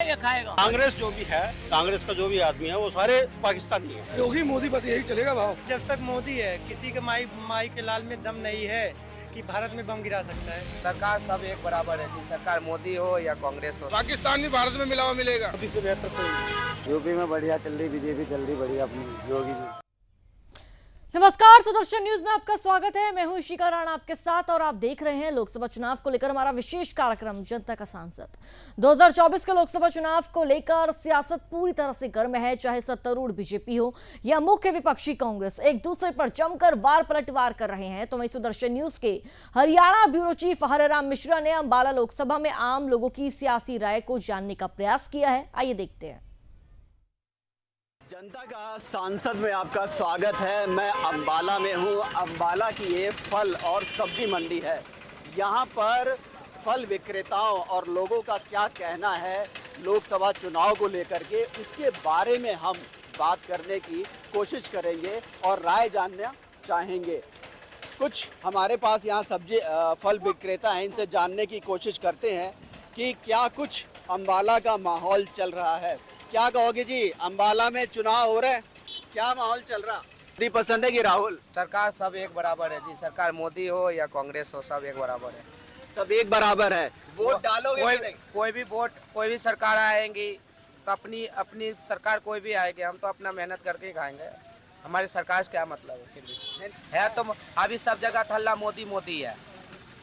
ये खाएगा। कांग्रेस जो भी है, कांग्रेस का जो भी आदमी है वो सारे पाकिस्तानी है। योगी मोदी बस यही चलेगा भाव। जब तक मोदी है, किसी के माई के लाल में दम नहीं है कि भारत में बम गिरा सकता है। सरकार सब एक बराबर है जी, सरकार मोदी हो या कांग्रेस हो। पाकिस्तान भी भारत में मिला हुआ मिलेगा। अभी से बेहतर कोई यूपी में बढ़िया चल रही, बीजेपी चल रही बढ़िया अपनी योगी जी। नमस्कार, सुदर्शन न्यूज में आपका स्वागत है। मैं हूं इशिका राणा आपके साथ और आप देख रहे हैं लोकसभा चुनाव को लेकर हमारा विशेष कार्यक्रम जनता का सांसद। 2024 के लोकसभा चुनाव को लेकर सियासत पूरी तरह से गर्म है। चाहे सत्तारूढ़ बीजेपी हो या मुख्य विपक्षी कांग्रेस, एक दूसरे पर जमकर वार पलटवार कर रहे हैं। तो वहीं सुदर्शन न्यूज के हरियाणा ब्यूरो चीफ हरेराम मिश्रा ने अंबाला लोकसभा में आम लोगों की सियासी राय को जानने का प्रयास किया है। आइए देखते हैं। जनता का सांसद में आपका स्वागत है। मैं अंबाला में हूँ। अंबाला की ये फल और सब्जी मंडी है। यहाँ पर फल विक्रेताओं और लोगों का क्या कहना है लोकसभा चुनाव को लेकर के, इसके बारे में हम बात करने की कोशिश करेंगे और राय जानना चाहेंगे। कुछ हमारे पास यहाँ सब्जी फल विक्रेता हैं, इनसे जानने की कोशिश करते हैं कि क्या कुछ अंबाला का माहौल चल रहा है। क्या कहोगे जी, अंबाला में चुनाव हो रहे हैं, क्या माहौल चल रहा? मोदी पसंद है कि राहुल? सरकार सब एक बराबर है जी, सरकार मोदी हो या कांग्रेस हो, सब एक बराबर है। सब एक बराबर है। वोट डालोगे कि नहीं? कोई भी सरकार आएंगी तो अपनी सरकार कोई भी आएगी, हम तो अपना मेहनत करके ही खाएंगे। हमारी सरकार से क्या मतलब है? फिर भी है तो अभी सब जगह हल्ला मोदी मोदी है।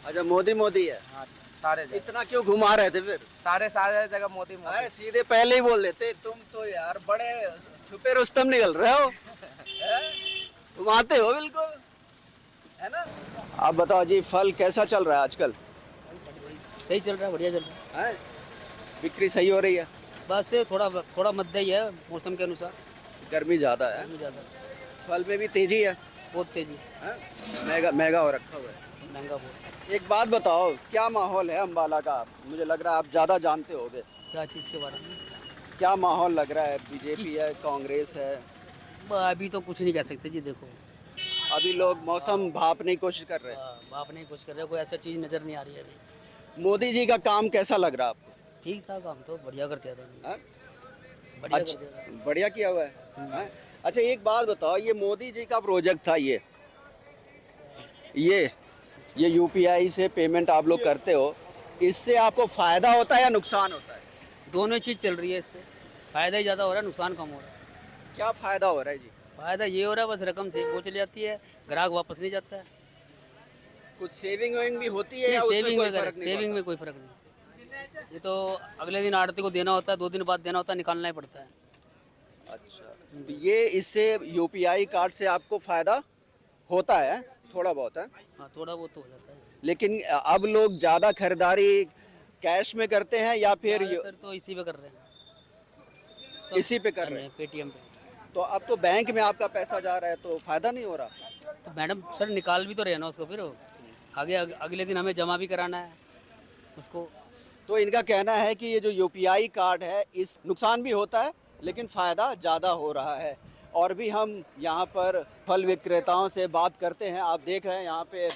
अच्छा, मोदी मोदी है। हाँ, सारे इतना क्यों घुमा रहे थे फिर? सारे जगह मोदी मोदी। अरे सीधे पहले ही बोल देते। तुम तो यार बड़े छुपे रुस्तम निकल रहे हो, घुमाते हो बिल्कुल, है ना? आप बताओ जी, फल कैसा चल रहा है आजकल? सही चल रहा है, बढ़िया चल रहा है। हैं? बिक्री सही हो रही है? बस थोड़ा मध्य ही है मौसम के अनुसार। गर्मी ज़्यादा है, ज़्यादा फल में भी तेजी है। बहुत तेजी, महंगा हो रखा हुआ है। महंगा बहुत। एक बात बताओ, क्या माहौल है अंबाला का? मुझे लग रहा है आप ज़्यादा जानते होगे। क्या चीज़ के बारे में? क्या माहौल लग रहा है? बीजेपी है, कांग्रेस है? अभी तो कुछ नहीं कह सकते जी। देखो अभी लोग मौसम भापने की कोशिश कर रहे हैं। बाप नहीं कुछ कर रहे, कोई ऐसा चीज़ नज़र नहीं आ रही है अभी। मोदी जी का काम कैसा लग रहा है आपको? ठीक था, काम तो बढ़िया करते हैं। हाँ? बढ़िया अच्छा, करते हैं। बढ़िया किया हुआ है। हाँ? अच्छा, एक बात बताओ, ये मोदी जी का प्रोजेक्ट था, ये यूपीआई से पेमेंट आप लोग करते हो, इससे आपको फ़ायदा होता है या नुकसान होता है? दोनों चीज़ चल रही है, इससे फ़ायदा ही ज़्यादा हो रहा है, नुकसान कम हो रहा है। क्या फ़ायदा हो रहा है जी? फ़ायदा ये हो रहा है, बस रकम से वो चली जाती है, ग्राहक वापस नहीं जाता है। कुछ सेविंग वेविंग भी होती है या उसमें सेविंग कोई वगैरह, फर्क नहीं सेविंग पड़ता? में कोई फर्क नहीं। ये तो अगले दिन आड़ती को देना होता है, 2 दिन बाद देना होता है, निकालना ही पड़ता है। अच्छा, तो ये इससे यूपीआई कार्ड से आपको फ़ायदा होता है? थोड़ा बहुत है, हाँ, थोड़ा बहुत तो हो जाता है। लेकिन अब लोग ज़्यादा खरीदारी कैश में करते हैं या फिर ज़्यादातर तो इसी पे कर रहे हैं, इसी पे कर रहे हैं? पेटीएम पे। तो अब तो बैंक में आपका पैसा जा रहा है, तो फ़ायदा नहीं हो रहा? तो मैडम सर निकाल भी तो रहे ना उसको, फिर आगे अगले दिन हमें जमा भी कराना है उसको। तो इनका कहना है कि ये जो यूपीआई कार्ड है, इस नुकसान भी होता है लेकिन फ़ायदा ज़्यादा हो रहा है। और भी हम यहाँ पर फल विक्रेताओं से बात करते हैं। आप देख रहे हैं यहाँ पे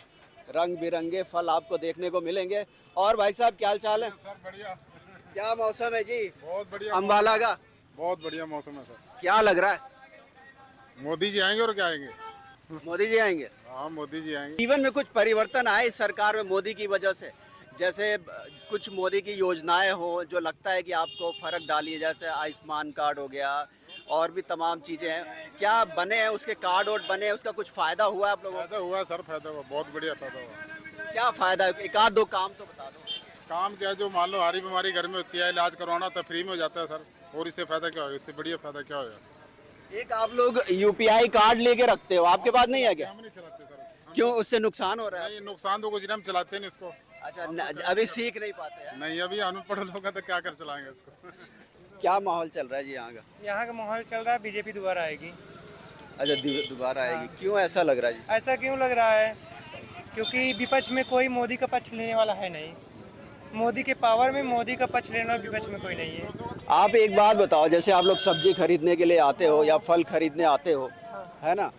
रंग बिरंगे फल आपको देखने को मिलेंगे। और भाई साहब, क्या हाल चाल है? सर बढ़िया। क्या मौसम है जी बहुत बढ़िया अंबाला का? बहुत बढ़िया मौसम है सर। क्या लग रहा है? मोदी जी आएंगे और क्या आएंगे? मोदी जी आएंगे? हाँ, मोदी जी आएंगे। जीवन में कुछ परिवर्तन आए इस सरकार में मोदी की वजह से? जैसे कुछ मोदी की योजनाएं हो जो लगता है कि आपको फ़र्क डाली है, जैसे आयुष्मान कार्ड हो गया और भी तमाम चीज़ें हैं, क्या बने हैं उसके कार्ड वोट बने हैं, उसका कुछ फ़ायदा हुआ है आप लोगों को? फायदा हुआ सर, फायदा हुआ, बहुत बढ़िया फायदा हुआ। क्या फ़ायदा है? एक आध दो काम तो बता दो। काम क्या है, जो मान लो हारी बीमारी घर में होती है, इलाज करवाना तो फ्री में हो जाता है सर। और इससे फायदा क्या होगा? इससे बढ़िया फायदा क्या होगा? एक आप लोग यूपीआई कार्ड लेके रखते हो, आपके पास नहीं है क्या? हम नहीं चलाते सर। क्यों, उससे नुकसान हो रहा है? नहीं, नुकसान तो कुछ नहीं, हम चलाते नहीं इसको। अच्छा, अभी सीख नहीं पाते हैं? नहीं, अभी अनपढ़ लोग हैं तो क्या कर चलाएंगे इसको। क्या माहौल चल रहा है जी यहाँ का? यहाँ का माहौल चल रहा है, बीजेपी दोबारा आएगी। अच्छा, दोबारा आएगी? क्यों ऐसा लग रहा है जी? ऐसा क्यों लग रहा है? क्योंकि विपक्ष में कोई मोदी का पक्ष लेने वाला है नहीं। मोदी के पावर में मोदी का पक्ष लेना विपक्ष में कोई नहीं है। आप एक बात बताओ, जैसे आप लोग सब्जी खरीदने के लिए आते हो या फल खरीदने आते हो, है ना,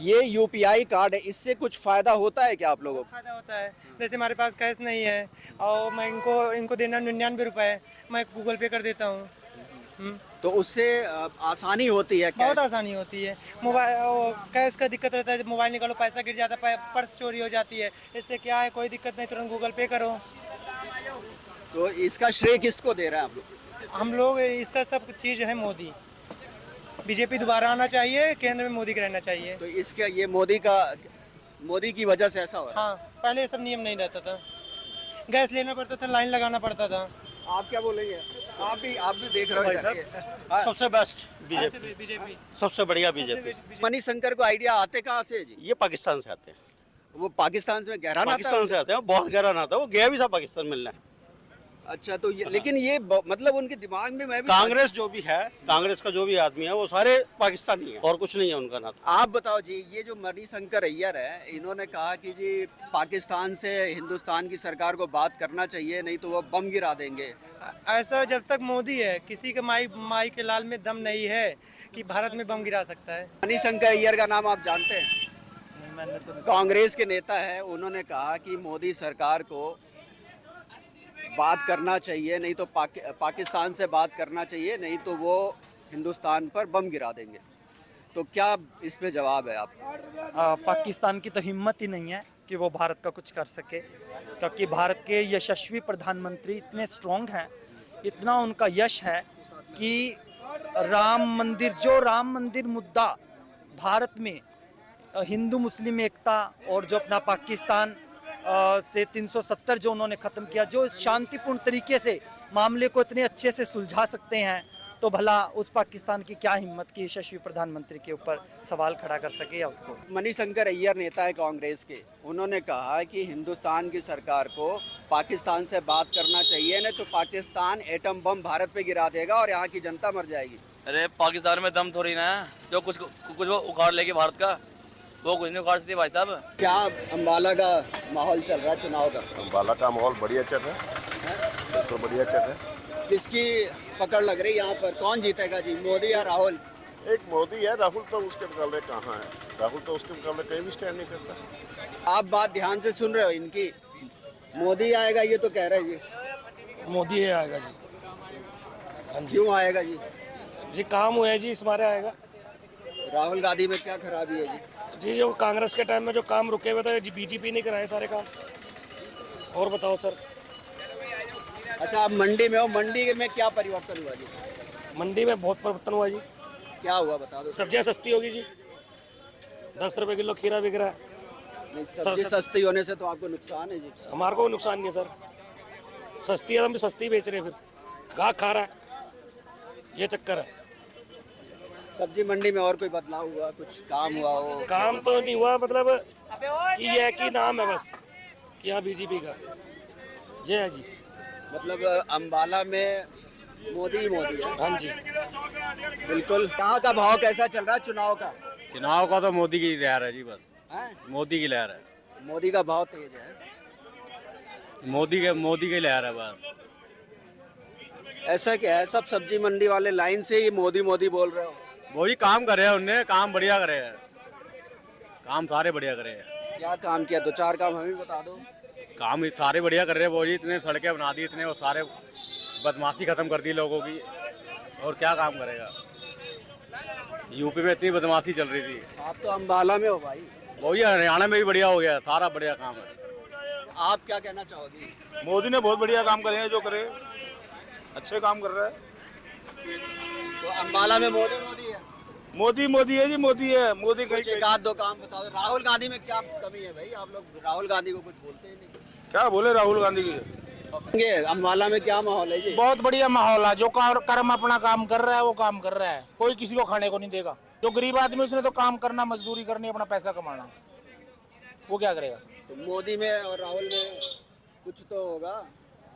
ये यूपीआई कार्ड है, इससे कुछ फायदा होता है क्या आप लोगों को? फायदा होता है। जैसे हमारे पास कैश नहीं है और मैं इनको देना 99 रुपए, मैं गूगल पे कर देता हूँ। तो उससे आसानी होती है क्या? बहुत आसानी होती है। मोबाइल कैश का दिक्कत रहता है, मोबाइल निकालो पैसा गिर जाता है, पर्स चोरी हो जाती है। इससे क्या है, कोई दिक्कत नहीं, तुरंत गूगल पे करो। तो इसका श्रेय किसको दे रहे हैं आप लोग? हम लोग इसका सब चीज़ है मोदी। बीजेपी दोबारा आना चाहिए, केंद्र में मोदी का रहना चाहिए। तो इसका ये मोदी की वजह से ऐसा हो रहा है। हाँ, पहले ये सब नियम नहीं रहता था, गैस लेना पड़ता था, लाइन लगाना पड़ता था। आप क्या बोलेंगे? आप भी देख रहे हो। सबसे बेस्ट बीजेपी सबसे बढ़िया बीजेपी। मणिशंकर को आइडिया आते कहाँ से है जी? ये पाकिस्तान से आते हैं, वो पाकिस्तान से गहरा नाता पाकिस्तान से आते हैं, बहुत गहरा नाता है। वो गया भी था पाकिस्तान मिलने। अच्छा, तो लेकिन ये मतलब उनके दिमाग में मैं भी कांग्रेस जो भी है, कांग्रेस का जो भी आदमी है वो सारे पाकिस्तानी है और कुछ नहीं है उनका नाता। आप बताओ जी, ये जो मणिशंकर अय्यर है, इन्होंने कहा कि जी पाकिस्तान से हिंदुस्तान की सरकार को बात करना चाहिए, नहीं तो वो बम गिरा देंगे। ऐसा जब तक मोदी है, किसी के माई के लाल में दम नहीं है कि भारत में बम गिरा सकता है। मणिशंकर अय्यर का नाम आप जानते हैं? कांग्रेस के नेता है। उन्होंने कहा कि मोदी सरकार को बात करना चाहिए, नहीं तो पाकिस्तान से बात करना चाहिए, नहीं तो वो हिंदुस्तान पर बम गिरा देंगे। तो क्या इस पे जवाब है आप? पाकिस्तान की तो हिम्मत ही नहीं है कि वो भारत का कुछ कर सके, क्योंकि भारत के यशस्वी प्रधानमंत्री इतने स्ट्रॉन्ग हैं, इतना उनका यश है कि राम मंदिर मुद्दा भारत में हिंदू मुस्लिम एकता और जो अपना पाकिस्तान से 370 जो उन्होंने ख़त्म किया, जो शांतिपूर्ण तरीके से मामले को इतने अच्छे से सुलझा सकते हैं, तो भला उस पाकिस्तान की क्या हिम्मत की यशस्वी प्रधानमंत्री के ऊपर सवाल खड़ा कर सके आपको। मणिशंकर अय्यर नेता है कांग्रेस के, उन्होंने कहा कि हिंदुस्तान की सरकार को पाकिस्तान से बात करना चाहिए, नहीं तो पाकिस्तान एटम बम भारत पे गिरा देगा और यहाँ की जनता मर जाएगी। अरे पाकिस्तान में दम थोड़ी ना है, जो कुछ वो उखाड़ लेगी भारत का, वो कुछ नहीं उखाड़ सकती भाई साहब। क्या अम्बाला का माहौल चल रहा है चुनाव का? अम्बाला का माहौल बढ़िया चल रहा है, तो बढ़िया चल रहा है। किसकी पकड़ लग रही है यहाँ पर? कौन जीतेगा जी, मोदी या राहुल? एक मोदी है, राहुल तो उसके मुकाबले कहाँ है, राहुल तो उसके मुकाबले कहीं भी स्टैंड नहीं करता। आप बात ध्यान से सुन रहे हो इनकी? मोदी आएगा ये तो कह रहे हैं जी। मोदी आएगा जी। क्यों आएगा जी? जी काम हुआ है जी, इस बार आएगा। राहुल गांधी में क्या खराबी है जी? जी जो कांग्रेस के टाइम में जो काम रुके हुए थे जी, बीजेपी ने कराए सारे काम। और बताओ सर। अच्छा, आप मंडी में हो, मंडी में क्या परिवर्तन हुआ जी? मंडी में बहुत परिवर्तन हुआ जी। क्या हुआ बता दो। सब्जियां सस्ती होगी जी, 10 रुपए किलो खीरा बिक रहा है। नहीं, सब्जी सस्ती होने से तो आपको नुकसान है जी। हमारे को नुकसान नहीं है सर, सस्ती है, हम भी सस्ती बेच रहे हैं, फिर गाहक खा रहा है, ये चक्कर है। सब्जी मंडी में और कोई बदलाव हुआ, कुछ काम हुआ हो? काम तो नहीं हुआ, मतलब कि ये है कि नाम है बस कि यहाँ बीजेपी का ये है जी। मतलब अम्बाला में मोदी ही मोदी है। हाँ जी बिल्कुल। यहाँ का भाव कैसा चल रहा है चुनाव का? चुनाव का तो मोदी की लहर है जी, बस हैं? मोदी की लहर है। मोदी का भाव तेज है। मोदी की लहर है बस। ऐसा क्या है, सब सब्जी मंडी वाले लाइन से ही मोदी मोदी बोल रहे हो? वही काम करे हैं, उनने काम बढ़िया करे हैं, काम सारे बढ़िया करे हैं। क्या काम किया? 2-4 काम हमें बता दो। काम सारे बढ़िया कर रहे हैं वो जी, इतने सड़कें बना दी, इतने वो सारे बदमाशी खत्म कर दी लोगों की, और क्या काम करेगा। यूपी में इतनी बदमाशी चल रही थी। आप तो अम्बाला में हो भाई। वही हरियाणा में भी बढ़िया हो गया, सारा बढ़िया काम है। आप क्या कहना चाहोगे? मोदी ने बहुत बढ़िया काम करे हैं, जो करे अच्छे काम कर रहा है। तो अम्बाला में मोदी मोदी है। मोदी है जी, मोदी है। मोदी कुछ एक आध दो काम बता दो। राहुल गांधी में क्या कमी है भाई? आप लोग राहुल गांधी को कुछ बोलते ही नहीं। क्या बोले राहुल गांधी की? अम्बाला में क्या माहौल है जी? बहुत बढ़िया माहौल है, जो कर्म अपना काम कर रहा है वो काम कर रहा है, कोई किसी को खाने को नहीं देगा। जो गरीब आदमी उसने तो काम करना, मजदूरी करनी, अपना पैसा कमाना, वो क्या करेगा। तो मोदी में और राहुल में कुछ तो होगा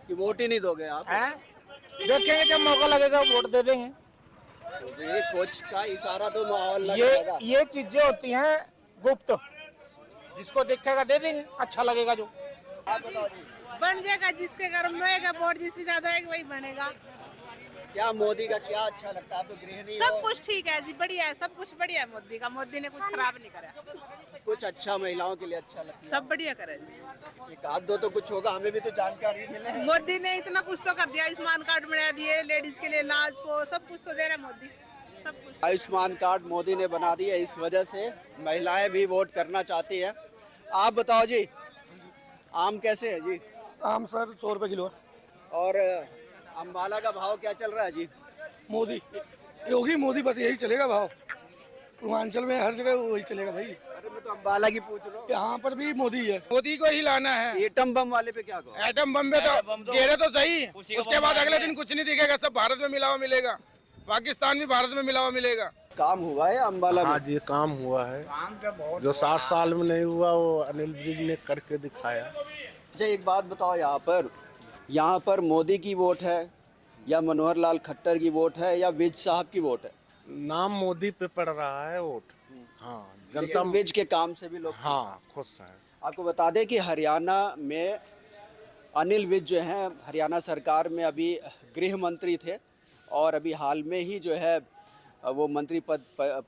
कि वोट ही नहीं दोगे आप? देखेंगे जब मौका लगेगा वोट दे देंगे। तो ये कुछ का इशारा तो माहौल लग जाएगा। ये चीजें होती हैं गुप्त, जिसको देखेगा दे देंगे, अच्छा लगेगा जो। आप बताओ जी। बन जाएगा, जिसके घर में होएगा वोट जिसकी ज्यादा है वही बनेगा। क्या मोदी का क्या अच्छा लगता है? आप तो गृहिणी सब हो। कुछ ठीक है जी, बढ़िया है, सब कुछ बढ़िया है मोदी का। मोदी ने कुछ खराब नहीं करा, कुछ अच्छा महिलाओं के लिए अच्छा लगता है? सब बढ़िया करे जी। एक आध दो तो कुछ होगा, हमें भी तो जानकारी मिले है। मोदी ने इतना कुछ तो कर दिया, आयुष्मान कार्ड बना दिए, लेडीज के लिए इलाज को सब कुछ तो दे रहा है मोदी, सब कुछ। आयुष्मान कार्ड मोदी ने बना दिया, इस वजह से महिलाएं भी वोट करना चाहती है। आप बताओ जी, आम कैसे है जी? आम सर 100 रुपये किलो। और अम्बाला का भाव क्या चल रहा है जी? मोदी योगी मोदी बस यही चलेगा भाव, पूर्वांचल में हर जगह वही चलेगा भाई। अरे मैं तो अम्बाला की पूछ रहा हूँ। यहाँ पर भी मोदी है, मोदी को ही लाना है। एटम बम वाले पे क्या कहो? एटम बम में तो गिरे तो सही, उसके बाद अगले दिन कुछ नहीं दिखेगा, सब भारत में मिला हुआ मिलेगा, पाकिस्तान भी भारत में मिला हुआ मिलेगा। काम हुआ है अम्बाला में? हाँ जी, काम हुआ है, जो 60 साल में नहीं हुआ वो अनिल विज ने करके दिखाया। अच्छा एक बात बताओ, यहाँ पर मोदी की वोट है या मनोहर लाल खट्टर की वोट है या विज साहब की वोट है? नाम मोदी पे पड़ रहा है वोट। हाँ, जनता लेकिन विज के काम से भी लोग हाँ खुश है। आपको बता दें कि हरियाणा में अनिल विज जो हैं हरियाणा सरकार में अभी गृह मंत्री थे और अभी हाल में ही जो है वो मंत्री पद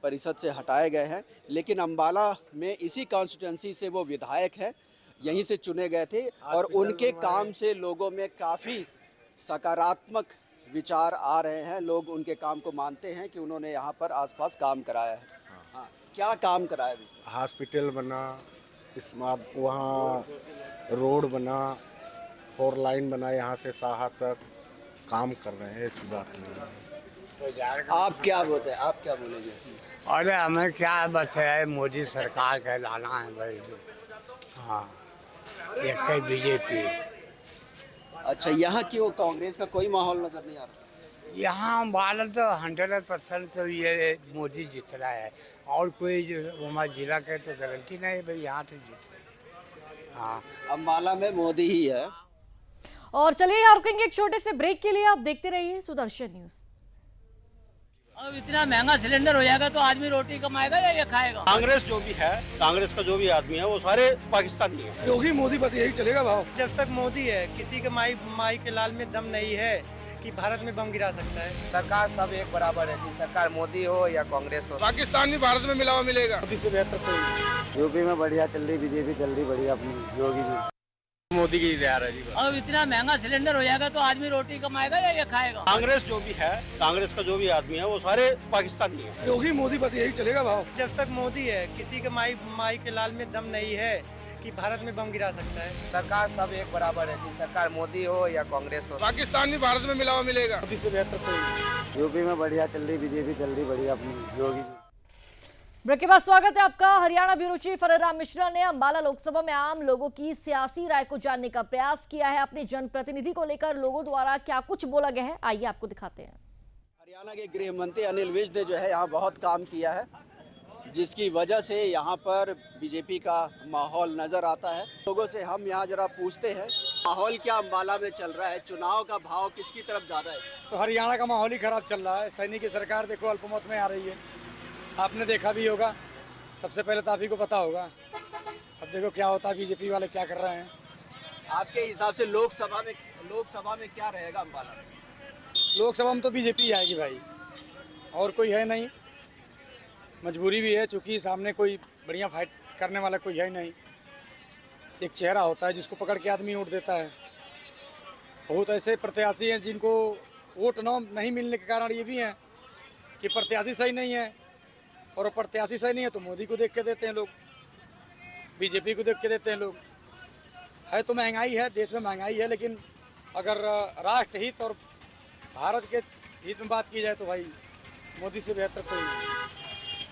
परिषद से हटाए गए हैं, लेकिन अम्बाला में इसी कॉन्स्टिट्यूंसी से वो विधायक हैं, यहीं से चुने गए थे और उनके काम से लोगों में काफ़ी सकारात्मक विचार आ रहे हैं। लोग उनके काम को मानते हैं कि उन्होंने यहाँ पर आसपास काम कराया है। हाँ, क्या काम कराया अभी? हॉस्पिटल बना, इसमें वहाँ रोड बना, 4 लाइन बना, यहाँ से साहा तक काम कर रहे हैं, ऐसी बात नहीं है। आप क्या बोलते हैं, आप क्या बोलेंगे? अरे हमें क्या बस है, मोदी सरकार का लाना है भाई। हाँ, एक बीजेपी। अच्छा, यहाँ क्यों कांग्रेस का कोई माहौल नजर नहीं आ रहा? यहाँ भारत तो 100% तो ये मोदी जीत रहा है, और कोई जो हमारे जिला के तो गारंटी नहीं है भाई यहाँ से जीत रहे। हाँ, अम्बाला में मोदी ही है। और चलिए यहाँ रुकेंगे एक छोटे से ब्रेक के लिए, आप देखते रहिए सुदर्शन न्यूज। अब इतना महंगा सिलेंडर हो जाएगा तो आदमी रोटी कमाएगा या ये खाएगा? कांग्रेस जो भी है, कांग्रेस का जो भी आदमी है वो सारे पाकिस्तानी है। योगी मोदी बस यही चलेगा भाव। जब तक मोदी है, किसी के माई के लाल में दम नहीं है कि भारत में बम गिरा सकता है। सरकार सब एक बराबर है जी, सरकार मोदी हो या कांग्रेस हो, पाकिस्तान भी भारत में मिला हुआ मिलेगा। मोदी से बेहतर कोई। यूपी में बढ़िया चल रही, बीजेपी चल रही बढ़िया अपनी योगी जी। मोदी की तैयार है जी। अब इतना महंगा सिलेंडर हो जाएगा तो आदमी रोटी कमाएगा या ये खाएगा? कांग्रेस जो भी है, कांग्रेस का जो भी आदमी है वो सारे पाकिस्तानी है। योगी मोदी बस यही चलेगा भाव। जब तक मोदी है, किसी के माई के लाल में दम नहीं है कि भारत में बम गिरा सकता है। सरकार सब एक बराबर है जी, सरकार मोदी हो या कांग्रेस हो, पाकिस्तान भी भारत में मिला हुआ मिलेगा। मोदी से बेहतर कोई। यूपी में बढ़िया चल रही, बीजेपी चल रही बढ़िया अपनी योगी जी। ब्रेक के बाद स्वागत है आपका। हरियाणा ब्यूरो चीफ हरिराम मिश्रा ने अम्बाला लोकसभा में आम लोगों की सियासी राय को जानने का प्रयास किया है। अपने जनप्रतिनिधि को लेकर लोगों द्वारा क्या कुछ बोला गया है, आइए आपको दिखाते हैं। हरियाणा के गृह मंत्री अनिल विज ने जो है यहाँ बहुत काम किया है, जिसकी वजह से यहाँ पर बीजेपी का माहौल नजर आता है। लोगों से हम यहाँ जरा पूछते हैं, माहौल क्या अम्बाला में चल रहा है, चुनाव का भाव किसकी तरफ ज्यादा है? तो हरियाणा का माहौल ही खराब चल रहा है। सैनिक की सरकार देखो अल्पमत में आ रही है, आपने देखा भी होगा, सबसे पहले तो आप ही को पता होगा। अब देखो क्या होता है, बीजेपी वाले क्या कर रहे हैं। आपके हिसाब से लोकसभा में क्या रहेगा अम्बाला में? लोकसभा में तो बीजेपी आएगी भाई, और कोई है नहीं। मजबूरी भी है, चूँकि सामने कोई बढ़िया फाइट करने वाला कोई है नहीं। एक चेहरा होता है जिसको पकड़ के आदमी वोट देता है। बहुत ऐसे प्रत्याशी हैं जिनको वोट नहीं मिलने के कारण ये भी हैं कि प्रत्याशी सही नहीं है, और प्रत्याशी सही नहीं है तो मोदी को देख के देते हैं लोग, बीजेपी को देख के देते हैं लोग। है तो महंगाई है, देश में महंगाई है, लेकिन अगर राष्ट्र हित और भारत के हित में बात की जाए तो भाई मोदी से बेहतर कोई नहीं।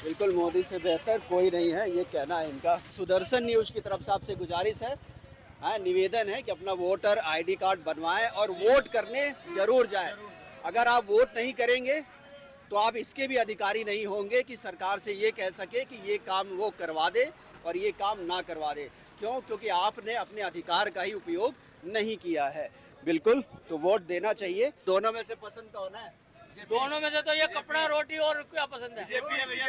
बिल्कुल मोदी से बेहतर कोई नहीं है, ये कहना है इनका। सुदर्शन न्यूज की तरफ से आपसे गुजारिश है, निवेदन है कि अपना वोटर ID कार्ड बनवाएं और वोट करने जरूर जाएं। अगर आप वोट नहीं करेंगे तो आप इसके भी अधिकारी नहीं होंगे कि सरकार से ये कह सके कि ये काम वो करवा दे और ये काम ना करवा दे। क्यों? क्योंकि आपने अपने अधिकार का ही उपयोग नहीं किया है। बिल्कुल, तो वोट देना चाहिए। दोनों में से पसंद कौन है? दोनों में से तो ये कपड़ा रोटी और क्या पसंद है? बीजेपी है भैया।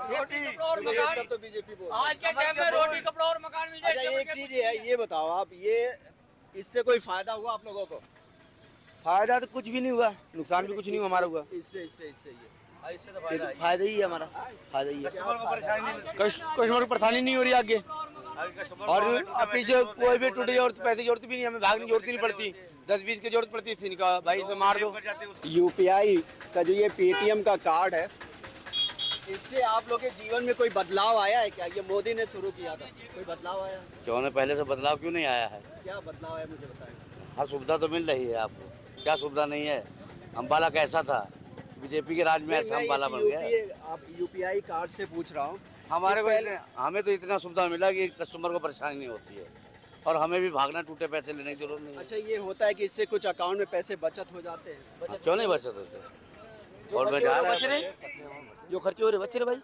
रोटी कपड़ा और मकान। सब तो बीजेपी बोल। आज के टाइम में रोटी कपड़ा और मकान मिल जाए। अच्छा एक चीज है, ये बताओ आप, ये इससे कोई फायदा हुआ आप लोगों को? फायदा तो कुछ भी नहीं हुआ, नुकसान भी कुछ नहीं हुआ हमारा हुआ। इससे फायदा ही है हमारा, फायदा ही है। कस्टमर को परेशानी नहीं हो रही आगे, और पीछे कोई भी टूटी जरूरत पैसे की जरूरत भी नहीं, हमें भागने की जरूरत नहीं पड़ती। 10-20 की जरूरत पड़ती थी, इनका भाई से मार दो। यूपीआई का जो ये पेटीएम का कार्ड है, इससे आप लोग के जीवन में कोई बदलाव आया है क्या? ये मोदी ने शुरू किया था, कोई बदलाव आया? क्यों ना, पहले से बदलाव क्यों नहीं आया है? क्या बदलाव है मुझे बताएं। हर सुविधा तो मिल रही है आपको, क्या सुविधा नहीं है? अम्बाला कैसा था, बीजेपी के राज में ऐसा अम्बाला बन गया। आप यूपीआई कार्ड से पूछ रहा हूँ, हमारे को हमें तो इतना सुविधा मिला कि कस्टमर को परेशानी नहीं होती है, और हमें भी भागना टूटे पैसे लेने की जरूरत नहीं है। अच्छा, ये होता है कि इससे कुछ अकाउंट में पैसे बचत हो जाते हैं? क्यों नहीं बचत होते? और जो खर्चे हो रहे बच्चे भाई,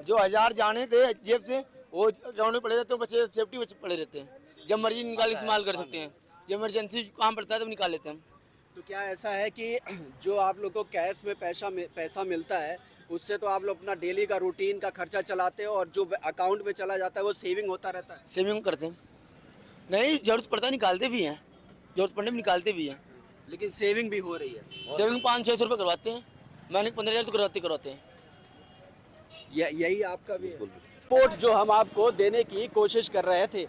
जो 1000 जाने थे जेब से वो अकाउंट में पड़े रहते हैं, बच्चे सेफ्टी बच्चे पड़े रहते हैं। जब मर्जी निकाल इस्तेमाल कर सकते हैं, जब इमरजेंसी काम पड़ता है तब निकाल लेते हैं हम। तो क्या ऐसा है कि जो आप लोग को कैश में पैसा मिलता है, उससे तो आप लोग अपना डेली का रूटीन का खर्चा चलाते हो, और जो अकाउंट में चला जाता है वो सेविंग होता रहता है? सेविंग करते हैं, नहीं जरूरत पड़ता है निकालते भी हैं, जरूरत पड़ने में निकालते भी हैं। लेकिन सेविंग भी हो रही है? सेविंग 500-600 रुपये करवाते हैं, मैंने 15,000 तो करवाते हैं। यही आपका भी है? रिपोर्ट जो हम आपको देने की कोशिश कर रहे थे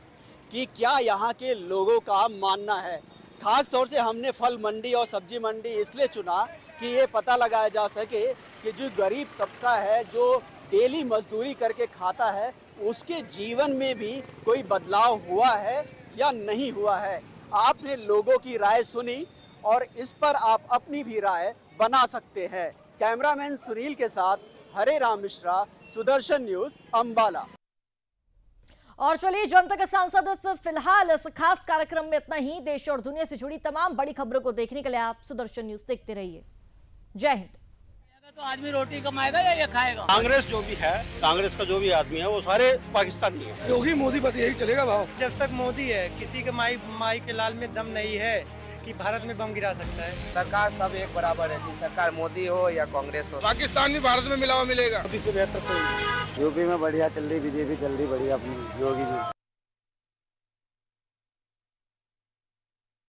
कि क्या यहाँ के लोगों का मानना है। खास तौर से हमने फल मंडी और सब्जी मंडी इसलिए चुना कि ये पता लगाया जा सके कि जो गरीब तबका है, जो डेली मजदूरी करके खाता है, उसके जीवन में भी कोई बदलाव हुआ है या नहीं हुआ है। आपने लोगों की राय सुनी और इस पर आप अपनी भी राय बना सकते हैं। कैमरामैन सुनील के साथ हरे राम मिश्रा, सुदर्शन न्यूज, अम्बाला। और चलिए, जनता का सांसद फिलहाल इस खास कार्यक्रम में इतना ही। देश और दुनिया से जुड़ी तमाम बड़ी खबरों को देखने के लिए आप सुदर्शन न्यूज देखते रहिए। जय हिंद। तो आदमी रोटी कमाएगा या ये खाएगा? कांग्रेस जो भी है, कांग्रेस का जो भी आदमी है वो सारे पाकिस्तानी है। योगी मोदी बस यही चलेगा भाव। जब तक मोदी है, किसी के माई के लाल में दम नहीं है कि भारत में बम गिरा सकता है। सरकार सब एक बराबर है, सरकार मोदी हो या कांग्रेस हो। पाकिस्तान भी भारत में मिला हुआ मिलेगा। यूपी में बढ़िया चल रही, बीजेपी चल रही बढ़िया अपनी, योगी जी।